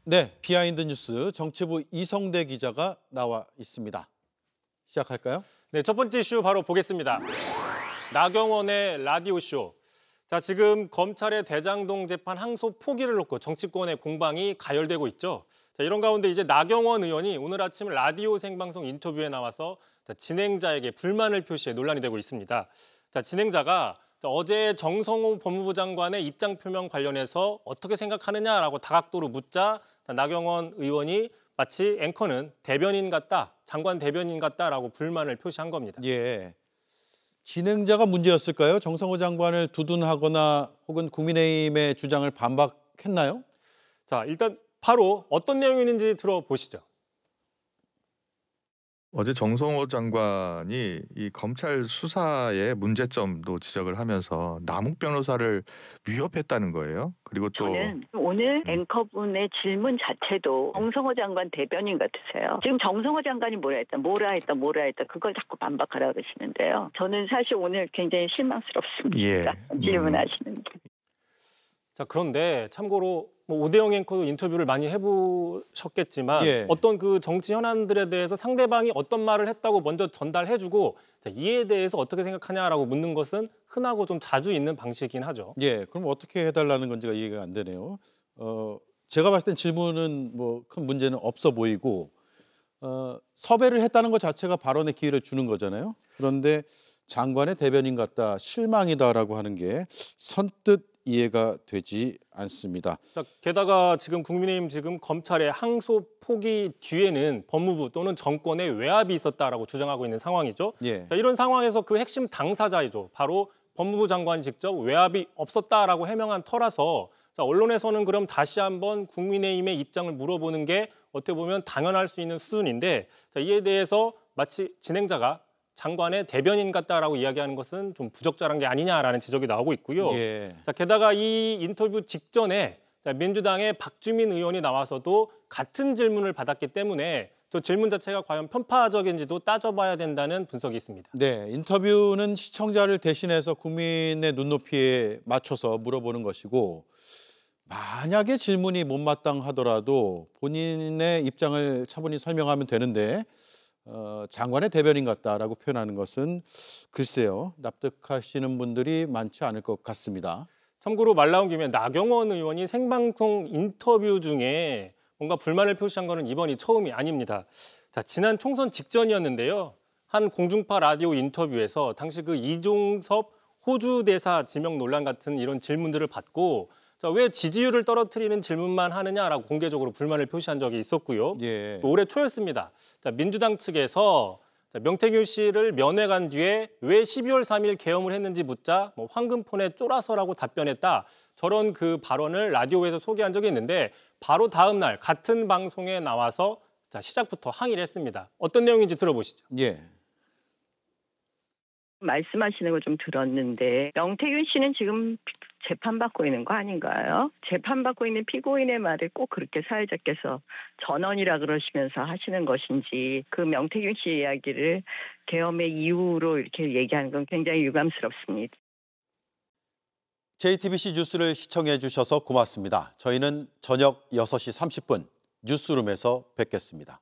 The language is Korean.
네, 비하인드 뉴스 정치부 이성대 기자가 나와 있습니다. 시작할까요? 네, 첫 번째 이슈 바로 보겠습니다. 나경원의 라디오쇼. 자, 지금 검찰의 대장동 재판 항소 포기를 놓고 정치권의 공방이 가열되고 있죠. 자, 이런 가운데 이제 나경원 의원이 오늘 아침 라디오 생방송 인터뷰에 나와서 진행자에게 불만을 표시해 논란이 되고 있습니다. 자, 진행자가 어제 정성호 법무부 장관의 입장 표명 관련해서 어떻게 생각하느냐라고 다각도로 묻자 나경원 의원이 마치 앵커는 대변인 같다, 장관 대변인 같다라고 불만을 표시한 겁니다. 예, 진행자가 문제였을까요? 정성호 장관을 두둔하거나 혹은 국민의힘의 주장을 반박했나요? 자, 일단 바로 어떤 내용이 있는지 들어보시죠. 어제 정성호 장관이 이 검찰 수사의 문제점도 지적을 하면서 남욱 변호사를 위협했다는 거예요. 그리고 또 저는 오늘 앵커분의 질문 자체도 정성호 장관 대변인 같으세요. 지금 정성호 장관이 뭐라 했다 그걸 자꾸 반박하라 그러시는데요. 저는 사실 오늘 굉장히 실망스럽습니다. 예. 질문하시는 게. 자, 그런데 참고로 오대영 앵커도 인터뷰를 많이 해보셨겠지만 예. 어떤 그 정치 현안들에 대해서 상대방이 어떤 말을 했다고 먼저 전달해주고 자, 이에 대해서 어떻게 생각하냐라고 묻는 것은 흔하고 좀 자주 있는 방식이긴 하죠. 예, 그럼 어떻게 해달라는 건지가 이해가 안 되네요. 제가 봤을 땐 질문은 뭐 큰 문제는 없어 보이고 섭외를 했다는 것 자체가 발언의 기회를 주는 거잖아요. 그런데 장관의 대변인 같다, 실망이다라고 하는 게 선뜻 이해가 되지 않습니다. 자, 게다가 지금 국민의힘 지금 검찰의 항소 포기 뒤에는 법무부 또는 정권의 외압이 있었다라고 주장하고 있는 상황이죠. 예. 자, 이런 상황에서 그 핵심 당사자이죠. 바로 법무부 장관이 직접 외압이 없었다라고 해명한 터라서 자, 언론에서는 그럼 다시 한번 국민의힘의 입장을 물어보는 게 어떻게 보면 당연할 수 있는 수준인데 자, 이에 대해서 마치 진행자가 장관의 대변인 같다라고 이야기하는 것은 좀 부적절한 게 아니냐라는 지적이 나오고 있고요. 예. 자, 게다가 이 인터뷰 직전에 민주당의 박주민 의원이 나와서도 같은 질문을 받았기 때문에 저 질문 자체가 과연 편파적인지도 따져봐야 된다는 분석이 있습니다. 네, 인터뷰는 시청자를 대신해서 국민의 눈높이에 맞춰서 물어보는 것이고 만약에 질문이 못마땅하더라도 본인의 입장을 차분히 설명하면 되는데 장관의 대변인 같다라고 표현하는 것은 글쎄요, 납득하시는 분들이 많지 않을 것 같습니다. 참고로 말 나온 김에 나경원 의원이 생방송 인터뷰 중에 뭔가 불만을 표시한 거는 이번이 처음이 아닙니다. 자, 지난 총선 직전이었는데요. 한 공중파 라디오 인터뷰에서 당시 그 이종섭 호주 대사 지명 논란 같은 이런 질문들을 받고 자, 왜 지지율을 떨어뜨리는 질문만 하느냐라고 공개적으로 불만을 표시한 적이 있었고요. 예. 또 올해 초였습니다. 자, 민주당 측에서 명태균 씨를 면회간 뒤에 왜 12월 3일 계엄을 했는지 묻자 황금폰에 쫄아서라고 답변했다. 저런 그 발언을 라디오에서 소개한 적이 있는데 바로 다음 날 같은 방송에 나와서 자, 시작부터 항의를 했습니다. 어떤 내용인지 들어보시죠. 예. 말씀하시는 걸 좀 들었는데 명태균 씨는 지금 재판받고 있는 거 아닌가요? 재판받고 있는 피고인의 말을 꼭 그렇게 사회자께서 전원이라 그러시면서 하시는 것인지 그 명태균 씨 이야기를 계엄의 이유로 이렇게 얘기하는 건 굉장히 유감스럽습니다. JTBC 뉴스를 시청해 주셔서 고맙습니다. 저희는 저녁 6시 30분 뉴스룸에서 뵙겠습니다.